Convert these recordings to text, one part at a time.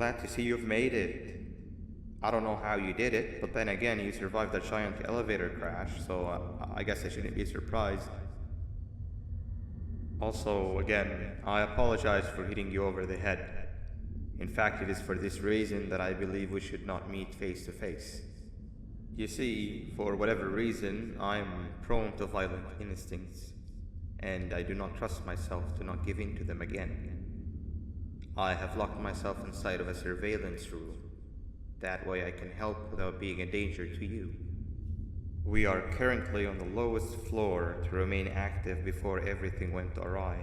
glad to see you've made it. I don't know how you did it, but then again, you survived a giant elevator crash, so I guess I shouldn't be surprised. Also, again, I apologize for hitting you over the head. In fact, it is for this reason that I believe we should not meet face to face. You see, for whatever reason, I'm prone to violent instincts, and I do not trust myself to not give in to them again. I have locked myself inside of a surveillance room. That way I can help without being a danger to you. We are currently on the lowest floor to remain active before everything went awry.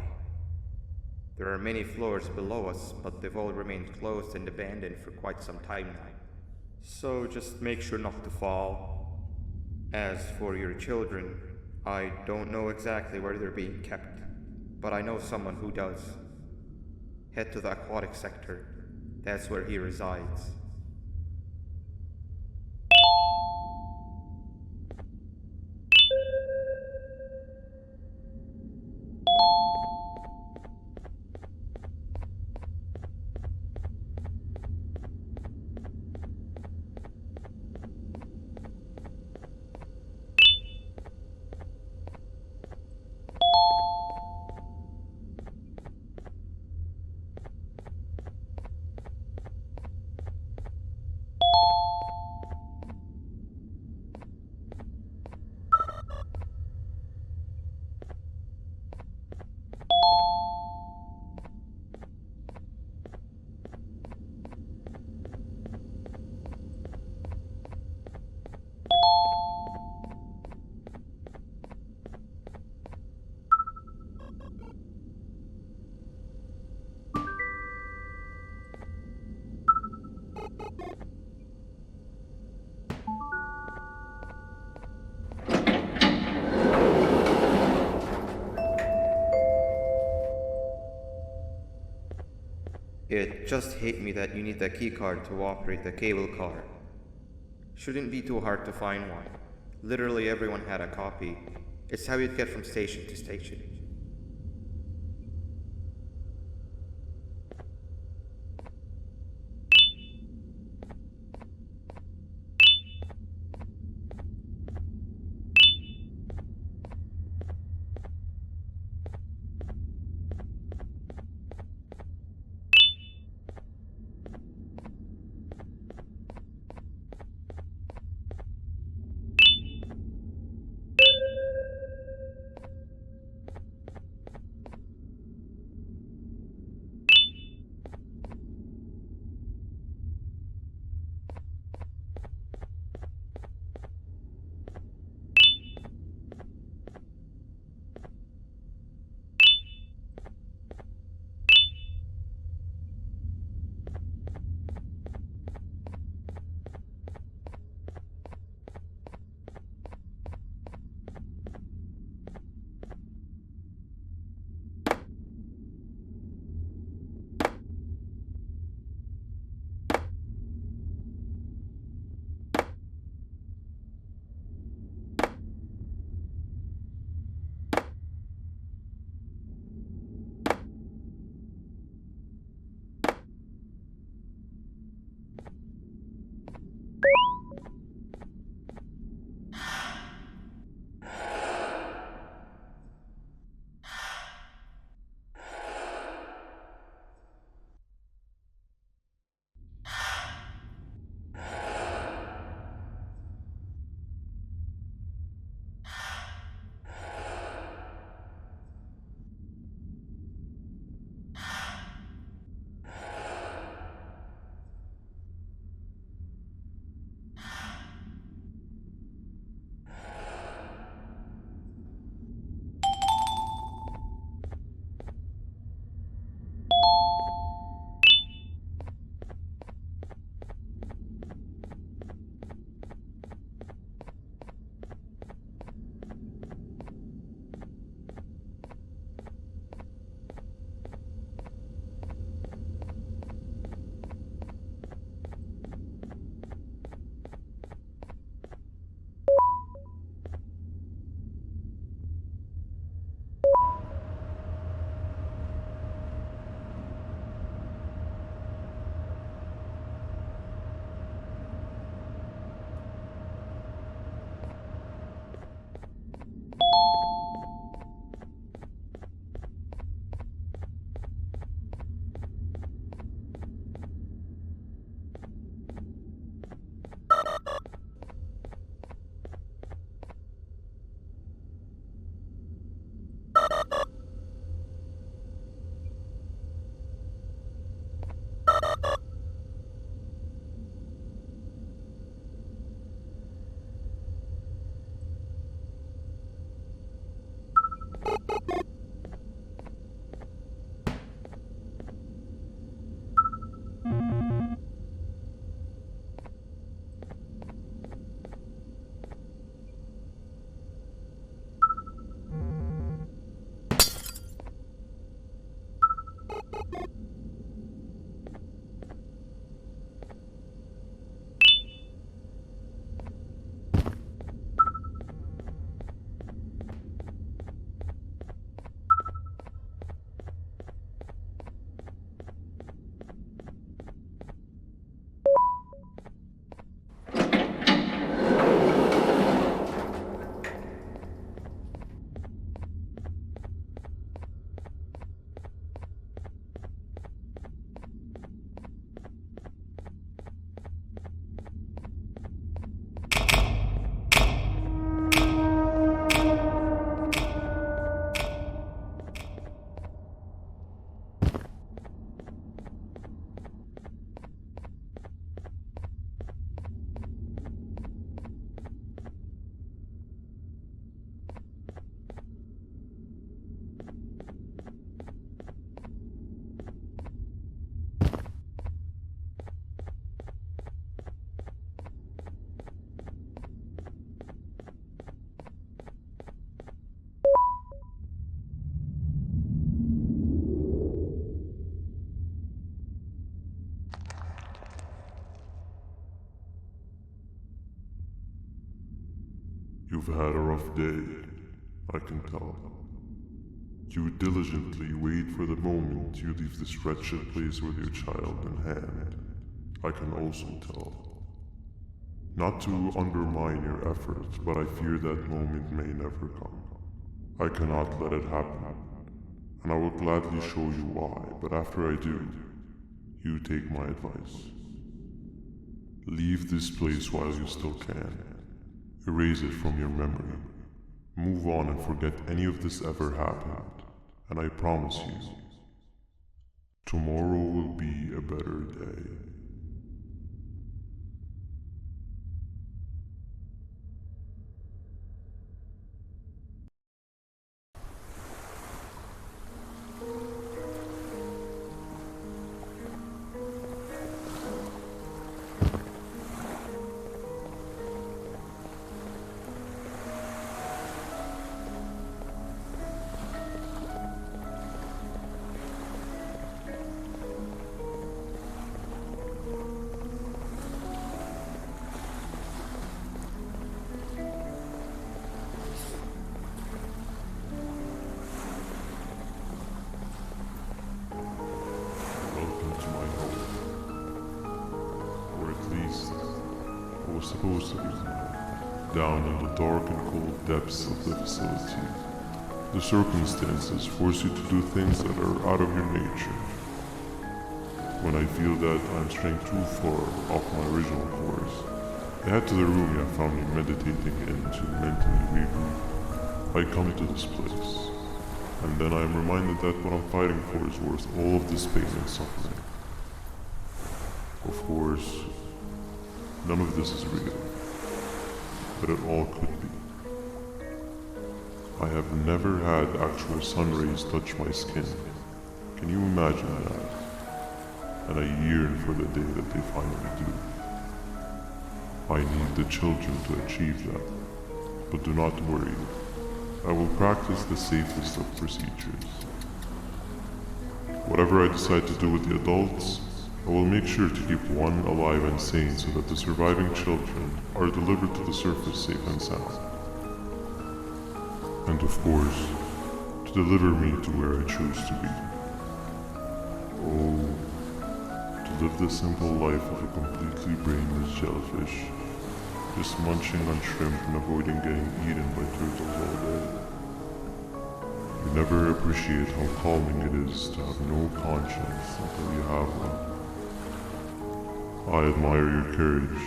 There are many floors below us, but they've all remained closed and abandoned for quite some time now. So just make sure not to fall. As for your children, I don't know exactly where they're being kept, but I know someone who does. Head to the aquatic sector. That's where he resides. It just hit me that you need the keycard to operate the cable car. Shouldn't be too hard to find one. Literally everyone had a copy. It's how you'd get from station to station. You've had a rough day, I can tell. You diligently wait for the moment you leave this wretched place with your child in hand. I can also tell. Not to undermine your efforts, but I fear that moment may never come. I cannot let it happen, and I will gladly show you why, but after I do, you take my advice. Leave this place while you still can. Erase it from your memory. Move on and forget any of this ever happened. And I promise you, tomorrow will be a better day. Welcome to my home. Or at least, I was supposed to be. Down in the dark and cold depths of the facility. The circumstances force you to do things that are out of your nature. When I feel that I'm straying too far off my original course, I head to the room you have found me meditating in to mentally regroup. I come to this place, and then I am reminded that what I'm fighting for is worth all of this pain and suffering. Of course, none of this is real, but it all could be. I have never had actual sun rays touch my skin. Can you imagine that? And I yearn for the day that they finally do. I need the children to achieve that, but do not worry. I will practice the safest of procedures. Whatever I decide to do with the adults, I will make sure to keep one alive and sane so that the surviving children are delivered to the surface safe and sound. And of course, to deliver me to where I choose to be. Oh, to live the simple life of a completely brainless jellyfish, just munching on shrimp and avoiding getting eaten by turtles all day. You never appreciate how calming it is to have no conscience until you have one. I admire your courage,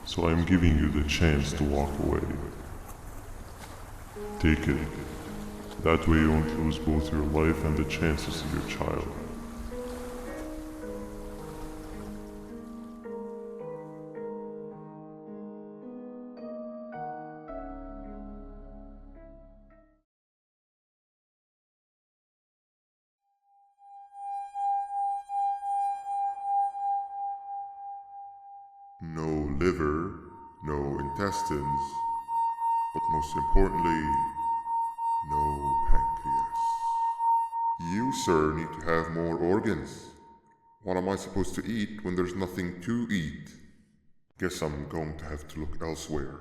so I am giving you the chance to walk away. Take it. That way you won't lose both your life and the chances of your child. No liver, no intestines, but most importantly, no pancreas. You, sir, need to have more organs. What am I supposed to eat when there's nothing to eat? Guess I'm going to have to look elsewhere.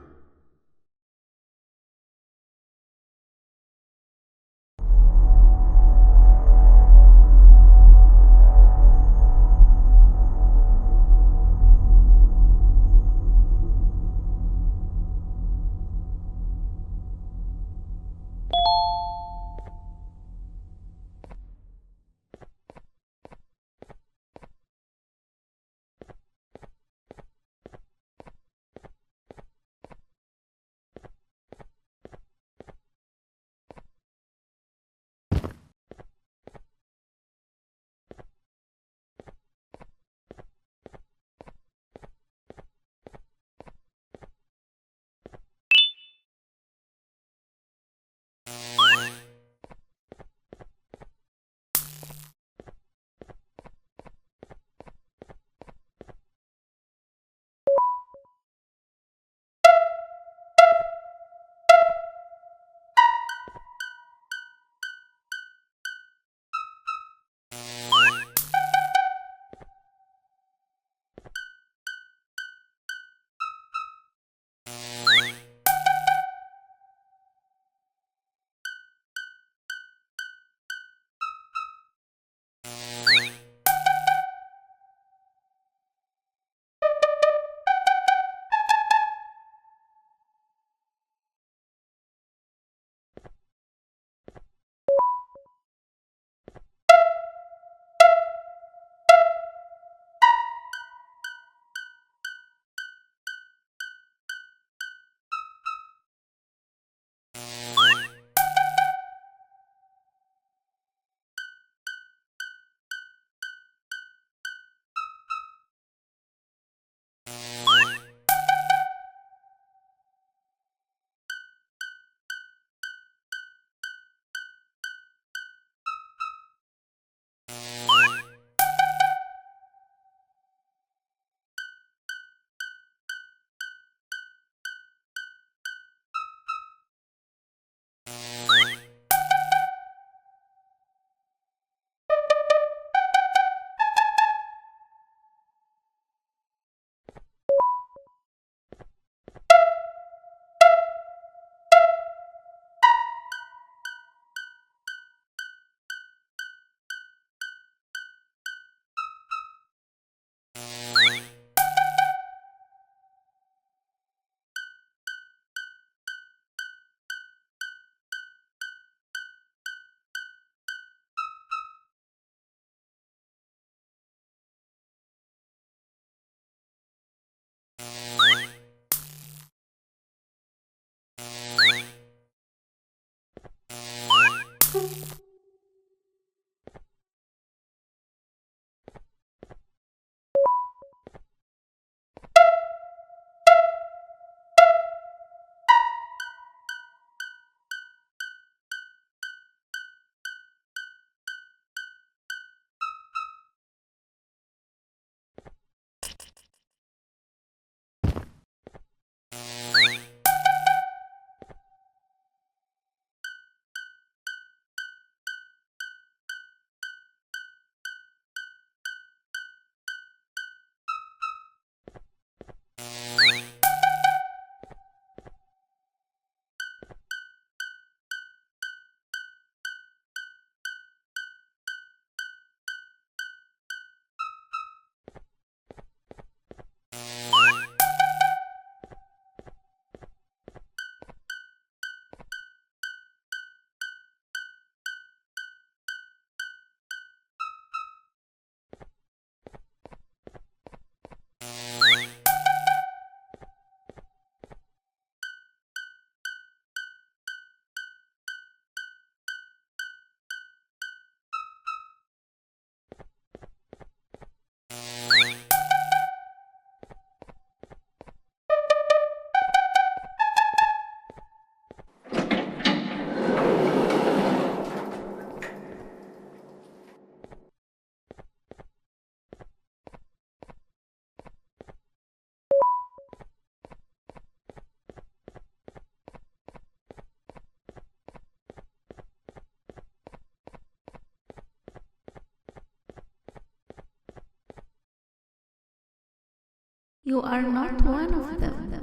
You are not one of them.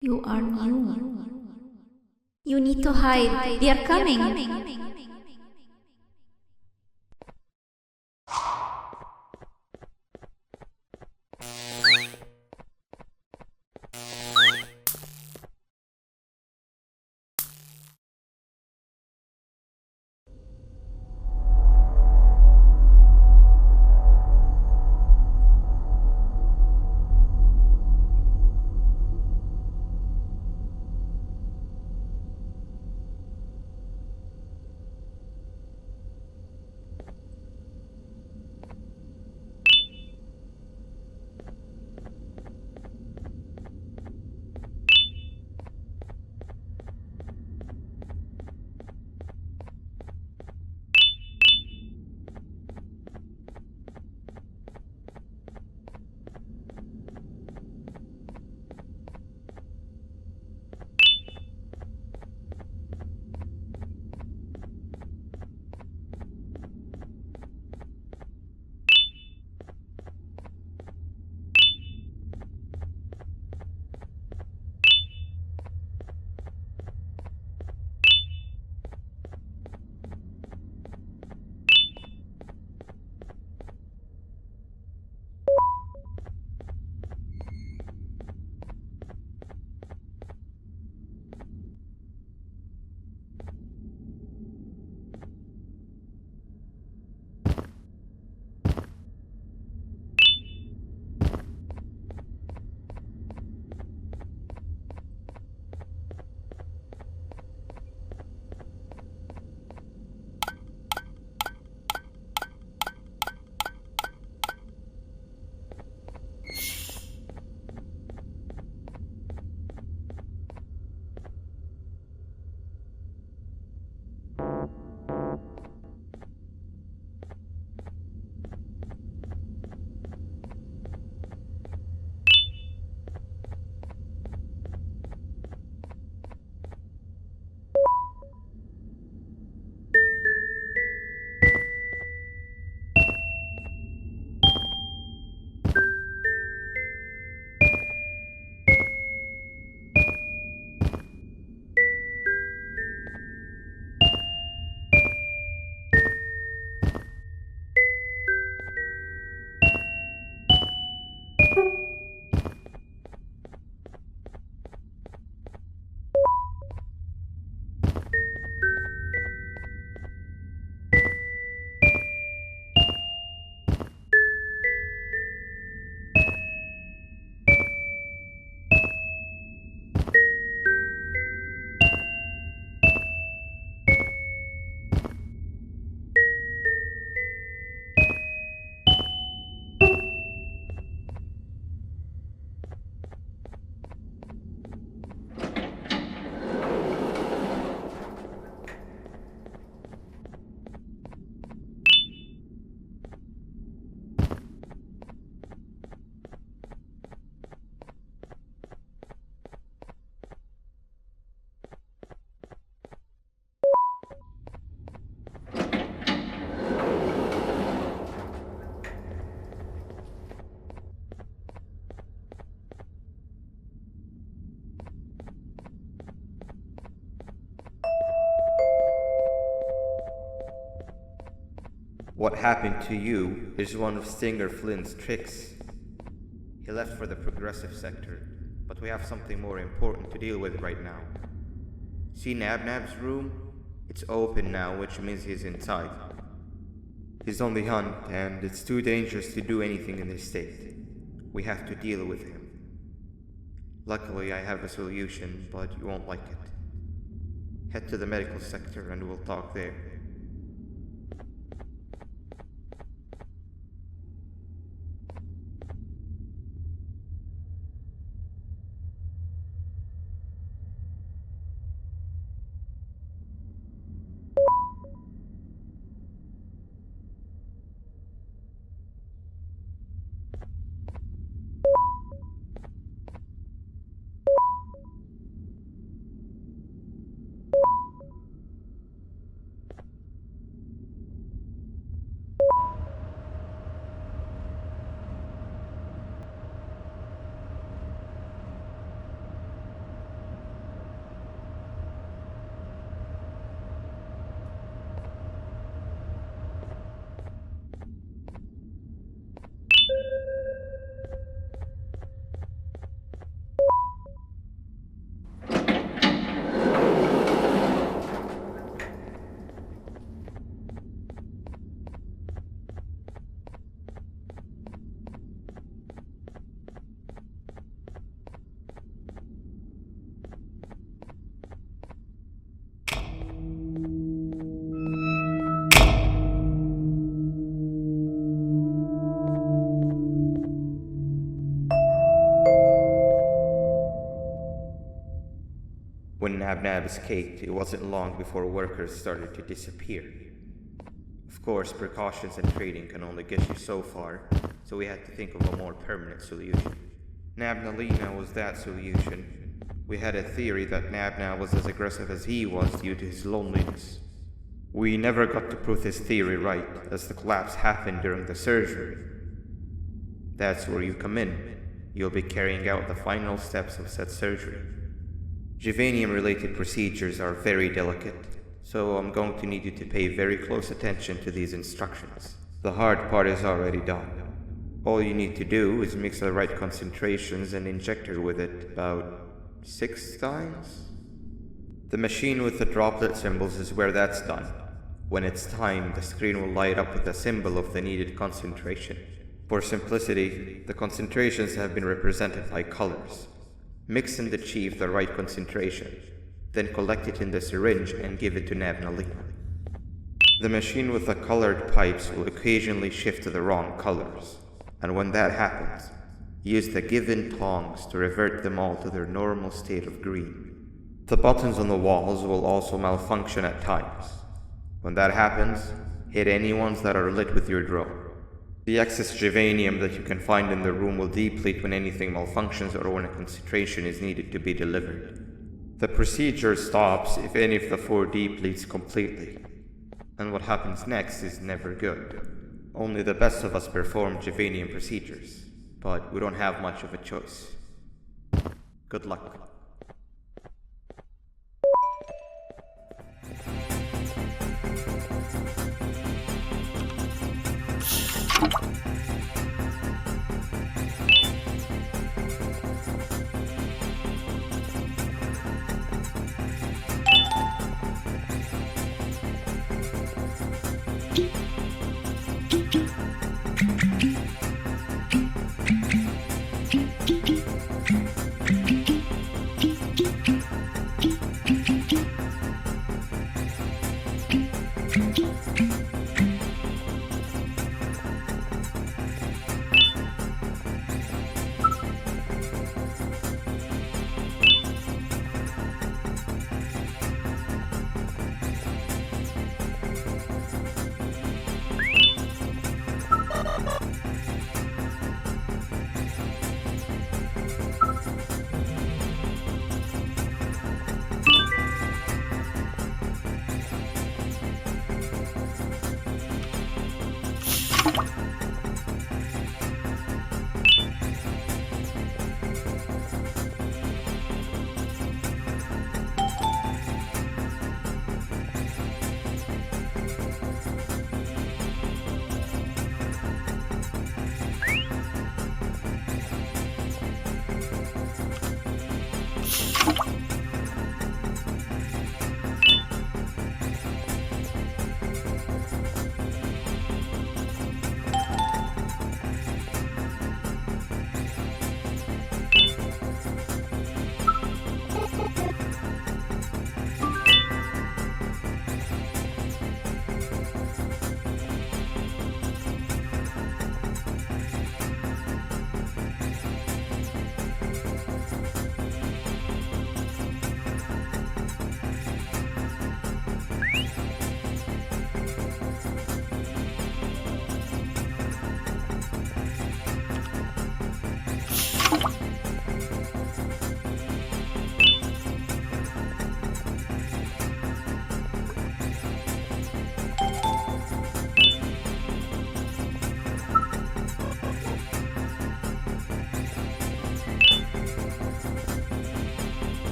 You are new. You need to hide. They are coming. What happened to you is one of Stinger Flint's tricks. He left for the progressive sector, but we have something more important to deal with right now. See Nabnab's room? It's open now, which means he's inside. He's on the hunt, and it's too dangerous to do anything in this state. We have to deal with him. Luckily, I have a solution, but you won't like it. Head to the medical sector and we'll talk there. When Nab escaped, it wasn't long before workers started to disappear. Of course, precautions and trading can only get you so far, so we had to think of a more permanent solution. Nabnalina was that solution. We had a theory that Nabna was as aggressive as he was due to his loneliness. We never got to prove this theory right, as the collapse happened during the surgery. That's where you come in. You'll be carrying out the final steps of said surgery. Juvanium-related procedures are very delicate, so I'm going to need you to pay very close attention to these instructions. The hard part is already done. All you need to do is mix the right concentrations and inject her with it about 6 times. The machine with the droplet symbols is where that's done. When it's time, the screen will light up with a symbol of the needed concentration. For simplicity, the concentrations have been represented by colors. Mix and achieve the right concentration, then collect it in the syringe and give it to Nabnalina. The machine with the colored pipes will occasionally shift to the wrong colors, and when that happens, use the given tongs to revert them all to their normal state of green. The buttons on the walls will also malfunction at times. When that happens, hit any ones that are lit with your drone. The excess Juvanium that you can find in the room will deplete when anything malfunctions or when a concentration is needed to be delivered. The procedure stops if any of the 4 depletes completely, and what happens next is never good. Only the best of us perform Juvanium procedures, but we don't have much of a choice. Good luck.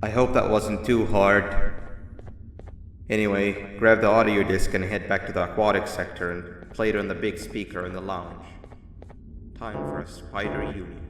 I hope that wasn't too hard. Anyway, grab the audio disc and head back to the aquatic sector and play it on the big speaker in the lounge. Time for a spider union.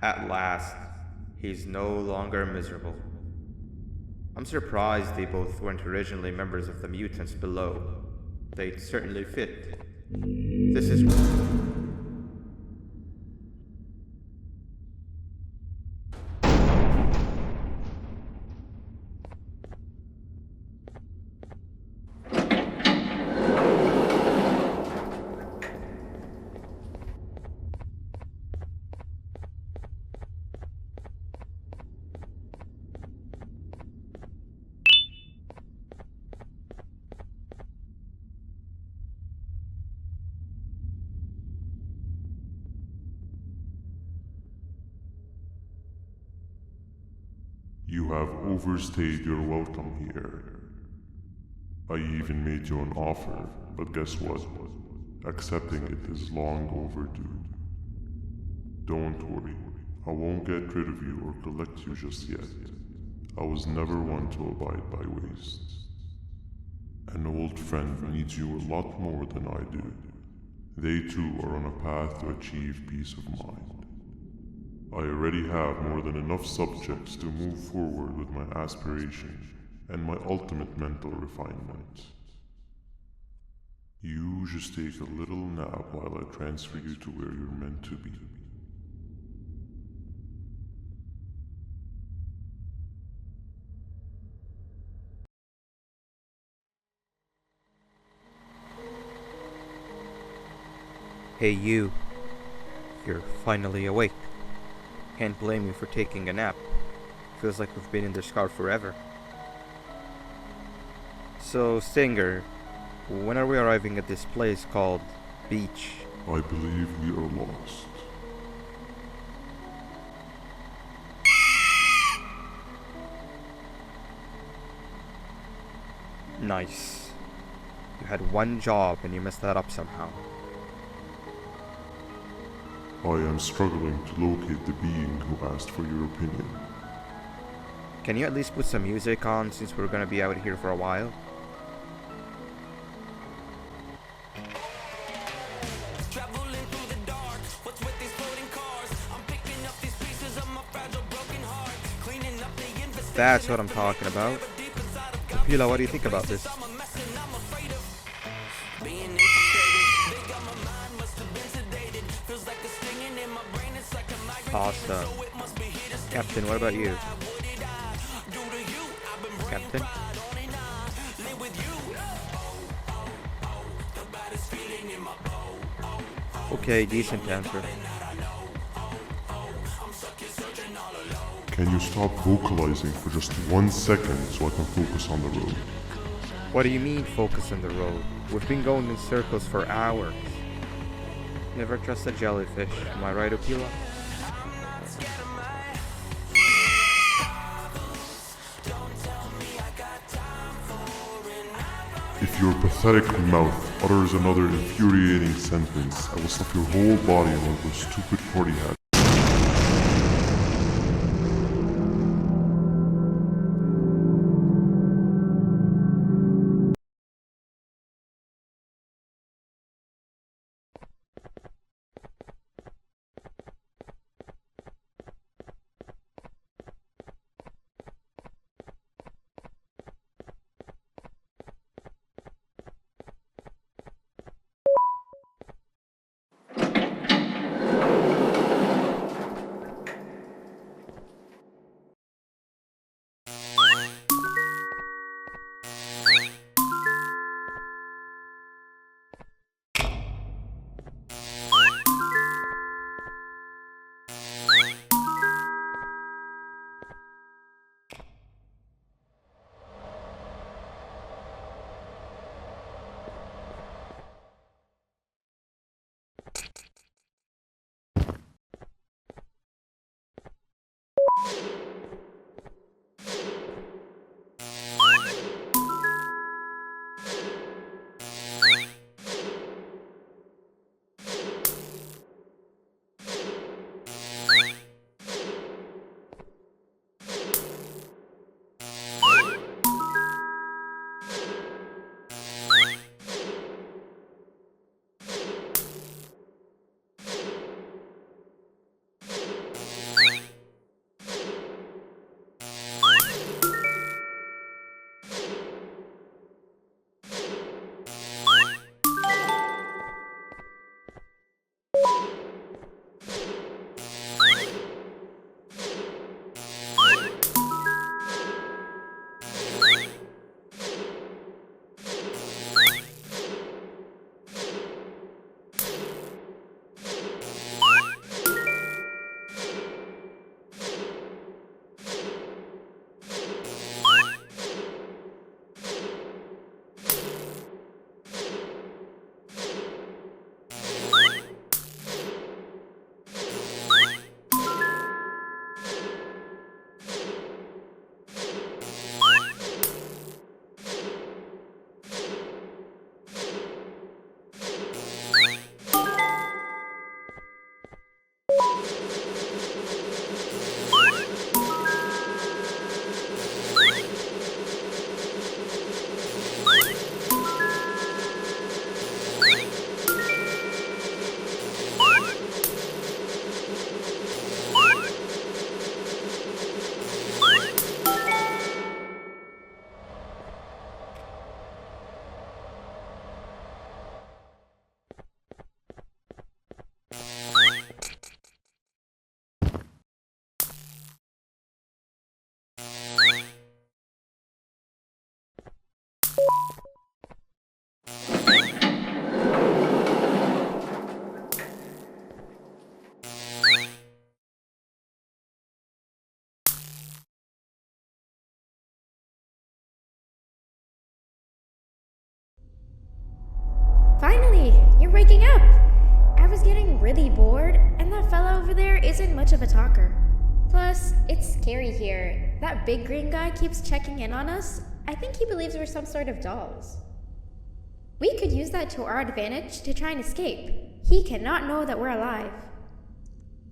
At last, he's no longer miserable. I'm surprised they both weren't originally members of the mutants below. They'd certainly fit. This is... You have overstayed your welcome here. I even made you an offer, but guess what? Accepting it is long overdue. Don't worry, I won't get rid of you or collect you just yet. I was never one to abide by waste. An old friend needs you a lot more than I do. They too are on a path to achieve peace of mind. I already have more than enough subjects to move forward with my aspiration and my ultimate mental refinement. You just take a little nap while I transfer you to where you're meant to be. Hey you. You're finally awake. Can't blame you for taking a nap. Feels like we've been in this car forever. So, Stinger, when are we arriving at this place called Beach? I believe we are lost. Nice. You had one job and you messed that up somehow. I am struggling to locate the being who asked for your opinion. Can you at least put some music on since we're gonna be out here for a while? That's what I'm talking about. Kapila, what do you think about this? Awesome. Captain, what about you? Captain? Okay, decent answer. Can you stop vocalizing for just 1 second so I can focus on the road? What do you mean focus on the road? We've been going in circles for hours. Never trust a jellyfish, am I right, Opila? If your pathetic mouth utters another infuriating sentence, I will slap your whole body on those stupid party hats. Finally, you're waking up! I was getting really bored, and that fella over there isn't much of a talker. Plus, it's scary here. That big green guy keeps checking in on us. I think he believes we're some sort of dolls. We could use that to our advantage to try and escape. He cannot know that we're alive.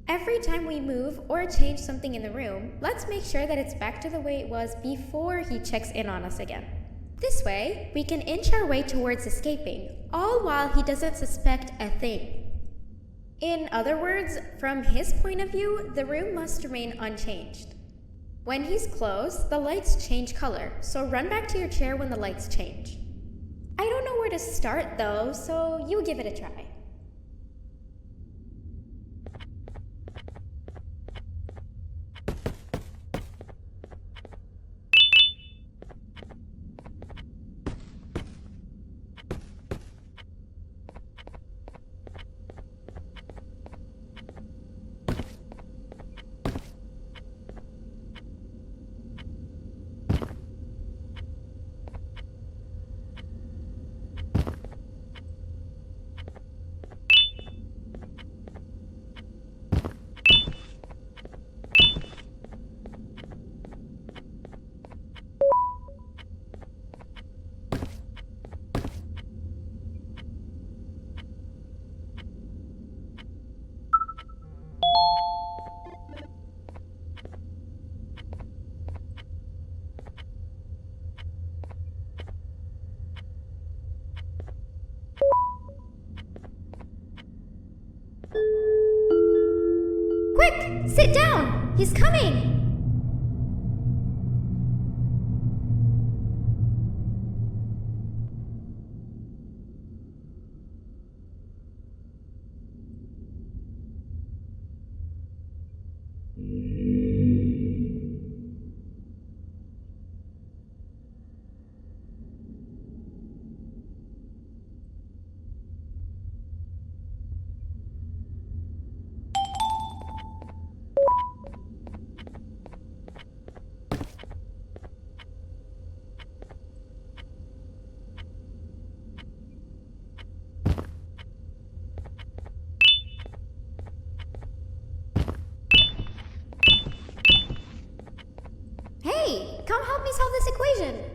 Every time we move or change something in the room, let's make sure that it's back to the way it was before he checks in on us again. This way, we can inch our way towards escaping, all while he doesn't suspect a thing. In other words, from his point of view, the room must remain unchanged. When he's close, the lights change color, so run back to your chair when the lights change. I don't know where to start though, so you give it a try. He's coming! Hey, come help me solve this equation.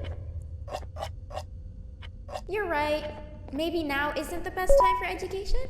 You're right. Maybe now isn't the best time for education?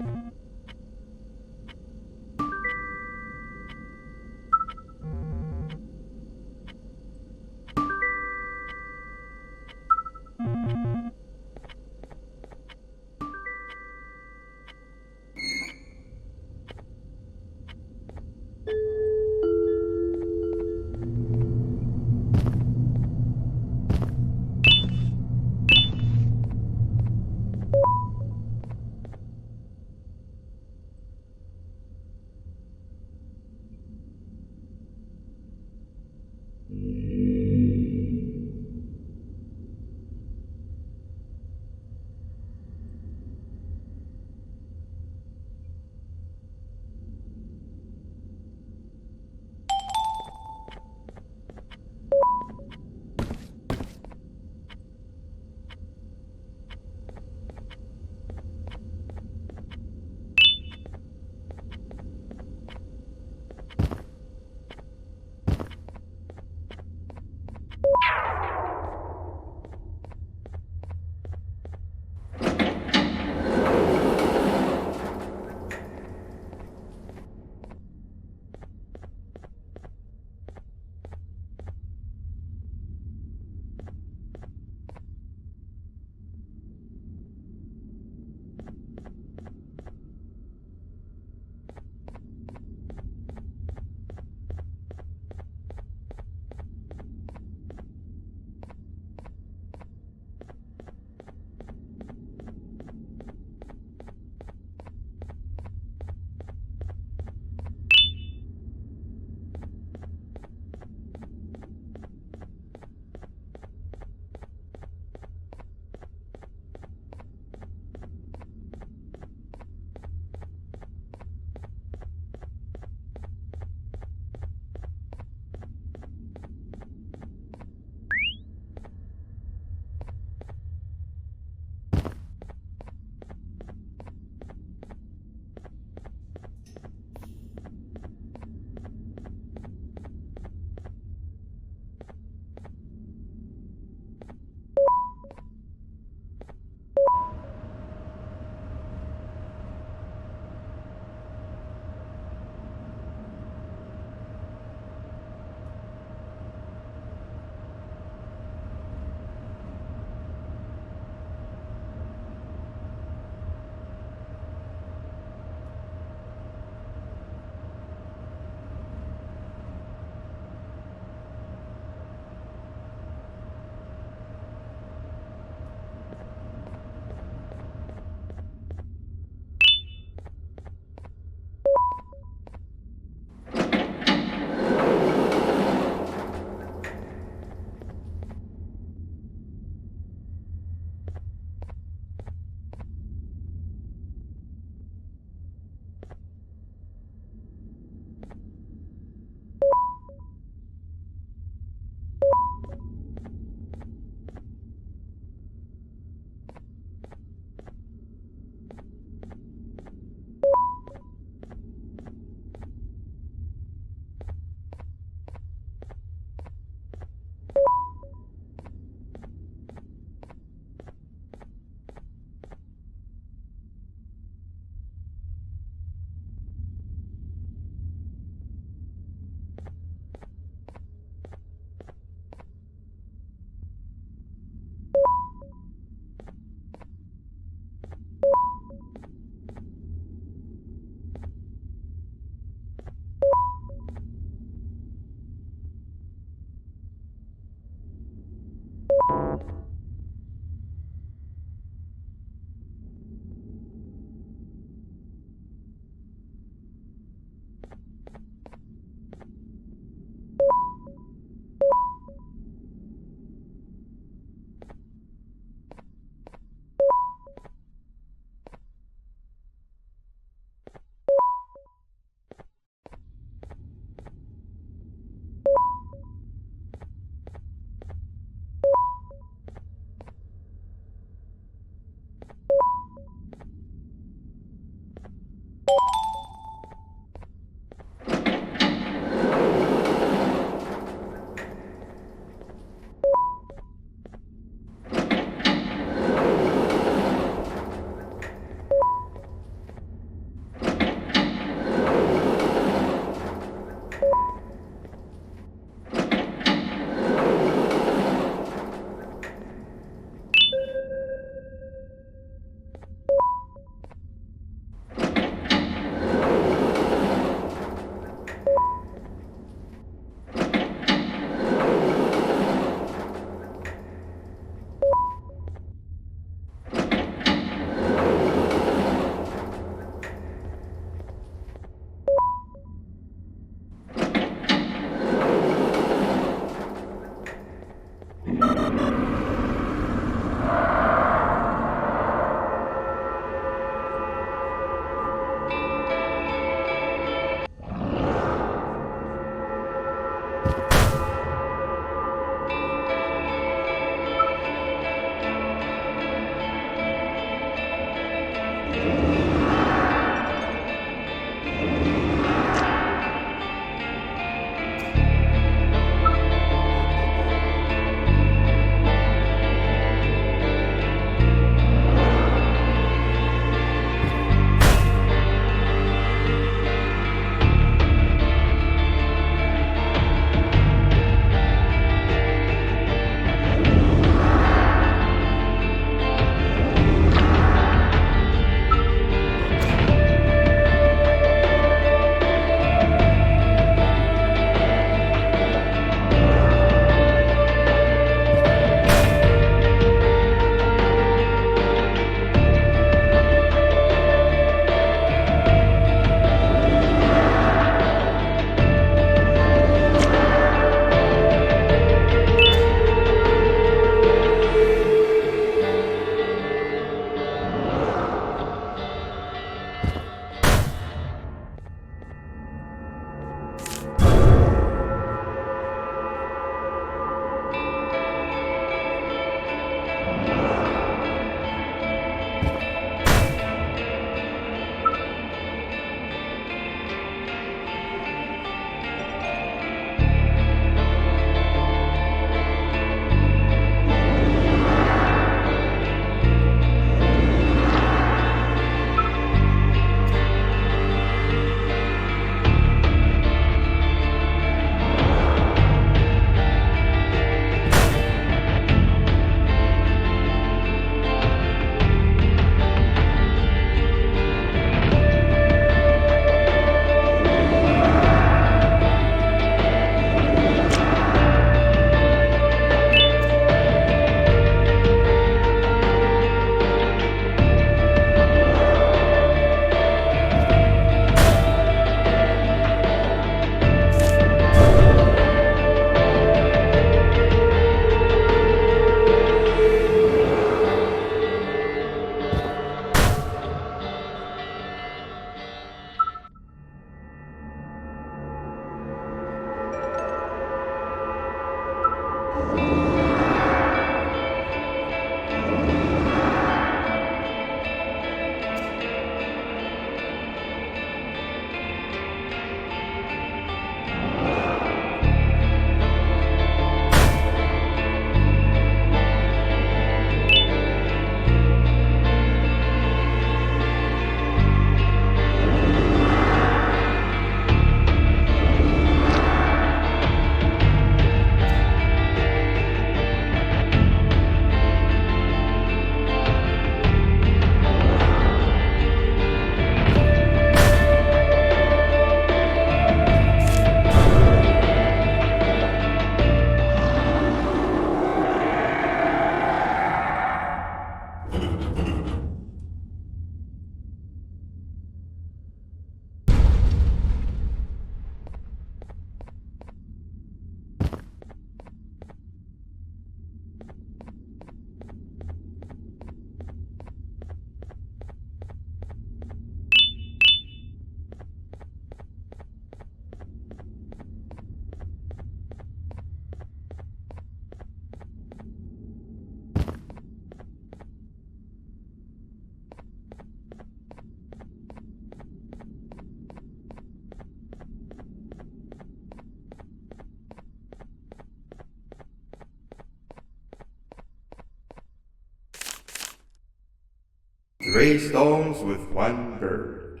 3 stones with 1 bird.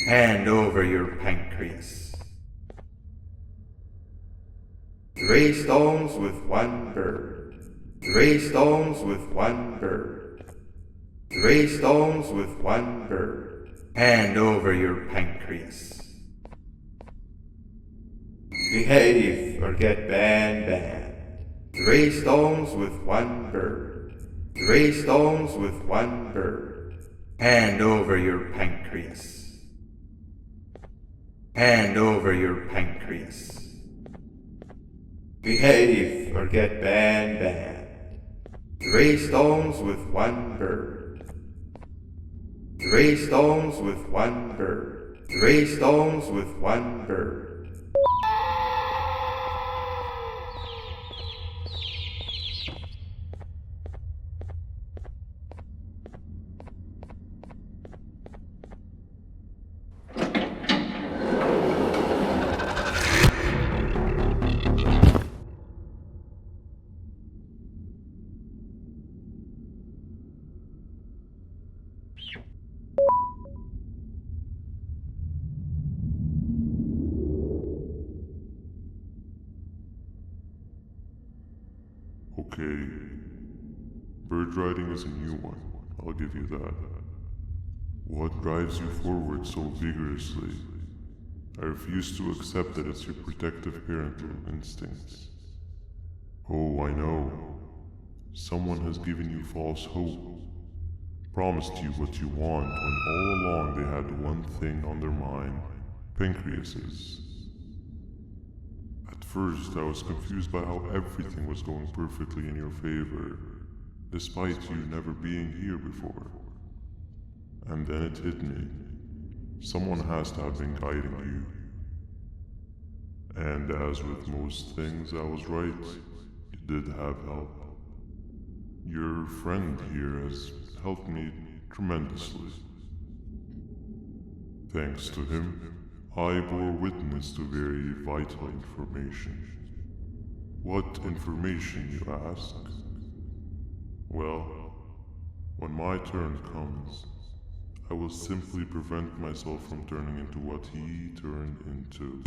Hand over your pancreas. 3 stones with 1 bird. 3 stones with 1 bird. 3 stones with 1 bird. Hand over your pancreas. Behave or get banned. 3 stones with 1 bird. 3 stones with 1 bird. Hand over your pancreas. Hand over your pancreas. Behave or get banned. 3 stones with 1 bird. 3 stones with 1 bird. 3 stones with 1 bird. Okay. Bird riding is a new one, I'll give you that. What drives you forward so vigorously? I refuse to accept that it's your protective parental instincts. Oh, I know. Someone has given you false hope. Promised you what you want when all along they had one thing on their mind: pancreases. At first, I was confused by how everything was going perfectly in your favor, despite you never being here before. And then it hit me. Someone has to have been guiding you. And as with most things, I was right. You did have help. Your friend here has helped me tremendously. Thanks to him, I bore witness to very vital information. What information, you ask? Well, when my turn comes, I will simply prevent myself from turning into what he turned into.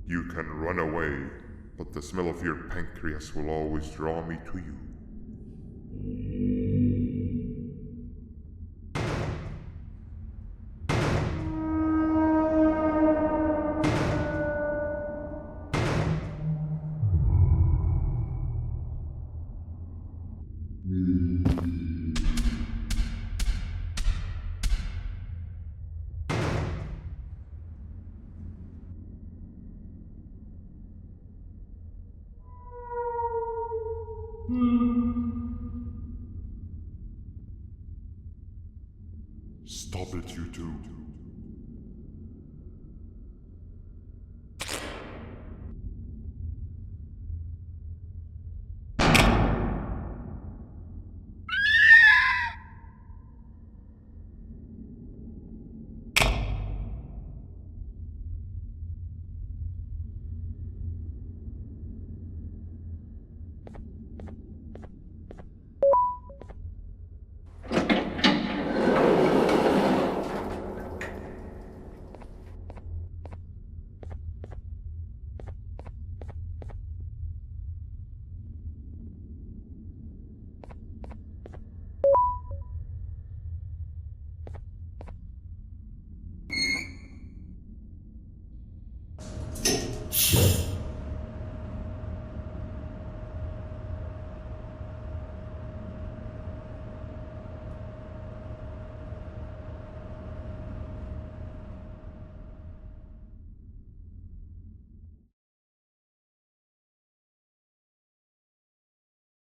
You can run away, but the smell of your pancreas will always draw me to you. Stop it, you two. Shh.